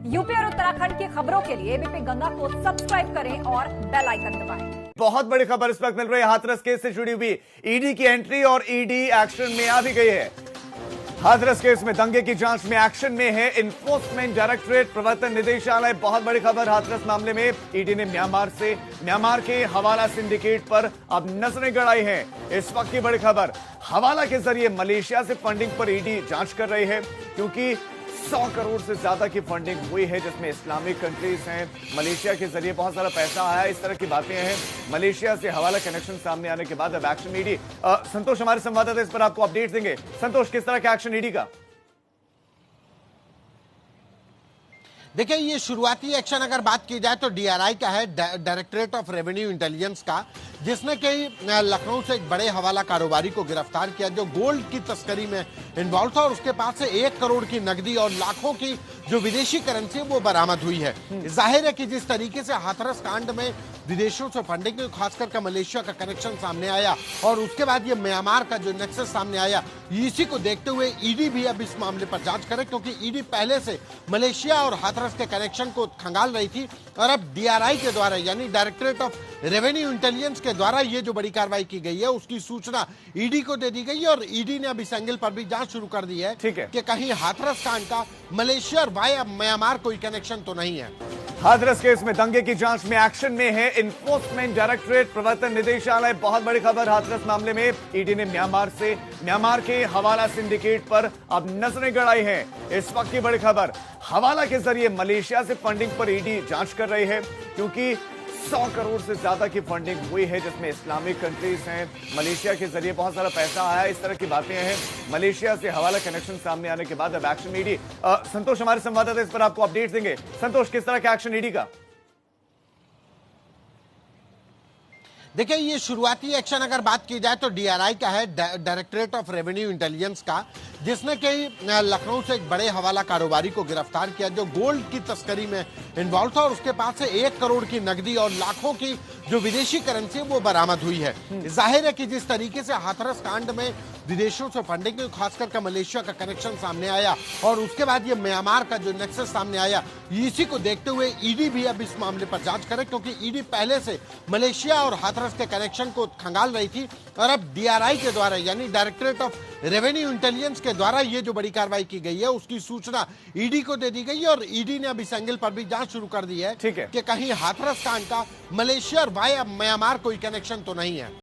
UP और उत्तराखंड की खबरों के लिए एबीपी गंगा को सब्सक्राइब करें और बेल आइकन दबाएं। बहुत बड़ी खबर इस वक्त मिल रही है हाथरस केस से जुड़ी हुई। ईडी की एंट्री और ईडी एक्शन में आ भी गई है। हाथरस केस में दंगे की जांच में एक्शन में है एनफोर्समेंट डायरेक्टरेट, प्रवर्तन निदेशालय। बहुत बड़ी खबर हाथरस मामले में ईडी ने म्यांमार के हवाला सिंडिकेट पर अब नजरें गड़ाई हैं। इस वक्त की बड़ी खबर, हवाला के जरिए मलेशिया से फंडिंग पर ईडी जांच कर रही है, क्योंकि 100 करोड़ से ज्यादा की फंडिंग हुई है, जिसमें इस्लामिक कंट्रीज हैं। मलेशिया के जरिए बहुत सारा पैसा आया, इस तरह की बातें हैं। मलेशिया से हवाला कनेक्शन सामने आने के बाद अब एक्शन ईडी। संतोष हमारे संवाददाता इस पर आपको अपडेट देंगे। संतोष, किस तरह का एक्शन ईडी का? देखिए, ये शुरुआती एक्शन अगर बात की जाए तो डीआरआई का है, डायरेक्टरेट ऑफ रेवेन्यू इंटेलिजेंस का, जिसने कई लखनऊ से एक बड़े हवाला कारोबारी को गिरफ्तार किया जो गोल्ड की तस्करी में इन्वॉल्व था और उसके पास से 1 करोड़ की नकदी और लाखों की जो विदेशी करेंसी वो बरामद हुई है। जाहिर है कि जिस तरीके से हाथरस कांड में विदेशों से फंडिंग, खासकर का मलेशिया का कनेक्शन सामने आया और उसके बाद ये म्यांमार का जो नेक्सस सामने आया, इसी को देखते हुए ईडी भी अब इस मामले पर जांच करे, क्योंकि ईडी पहले से मलेशिया और हाथरस के कनेक्शन को खंगाल रही थी और अब डीआरआई के द्वारा यानी डायरेक्टरेट ऑफ रेवेन्यू इंटेलिजेंस के द्वारा ये जो बड़ी कार्रवाई की गई है उसकी सूचना ईडी को दे दी गई है और ईडी ने अब इस एंगल पर भी जांच शुरू कर दी है कि कहीं हाथरस कांड का मलेशिया और वाया म्यांमार कोई कनेक्शन तो नहीं है। हाथरस केस में दंगे की जांच में एक्शन में है एनफोर्समेंट डायरेक्टरेट, प्रवर्तन निदेशालय। बहुत बड़ी खबर हाथरस मामले में ईडी ने म्यांमार के हवाला सिंडिकेट पर अब नजरें गड़ाई हैं। इस वक्त की बड़ी खबर, हवाला के जरिए मलेशिया से फंडिंग पर ईडी जांच कर रही है, क्योंकि 100 करोड़ से ज्यादा की फंडिंग हुई है, जिसमें इस्लामिक कंट्रीज हैं। मलेशिया के जरिए बहुत सारा पैसा आया, इस तरह की बातें हैं। मलेशिया से हवाला कनेक्शन सामने आने के बाद अब एक्शन ईडी। संतोष हमारे संवाददाता इस पर आपको अपडेट देंगे। संतोष, किस तरह का एक्शन ईडी का? देखिए, ये शुरुआती एक्शन अगर बात की जाए तो डीआरआई का है, डायरेक्टरेट ऑफ रेवेन्यू इंटेलिजेंस का, जिसने कई लखनऊ से एक बड़े हवाला कारोबारी को गिरफ्तार किया जो गोल्ड की तस्करी में इन्वॉल्व था और उसके पास से 1 करोड़ की नकदी और लाखों की जो विदेशी करेंसी वो बरामद हुई है। जाहिर है कि जिस तरीके से हाथरस कांड में विदेशों से फंडिंग, खासकर का मलेशिया का कनेक्शन सामने आया और उसके बाद ये म्यांमार का जो नेक्सस सामने आया, इसी को देखते हुए ईडी भी अब इस मामले पर जांच करे, क्योंकि ईडी पहले से मलेशिया और हाथरस के कनेक्शन को खंगाल रही थी और अब डीआरआई के द्वारा यानी डायरेक्टरेट ऑफ रेवेन्यू इंटेलिजेंस के द्वारा ये जो बड़ी कार्रवाई की गई है उसकी सूचना ईडी को दे दी गई है और ईडी ने अब इस एंगल पर भी जांच शुरू कर दी है कि कहीं हाथरस कांड का मलेशिया और वाया म्यांमार कोई कनेक्शन तो नहीं है।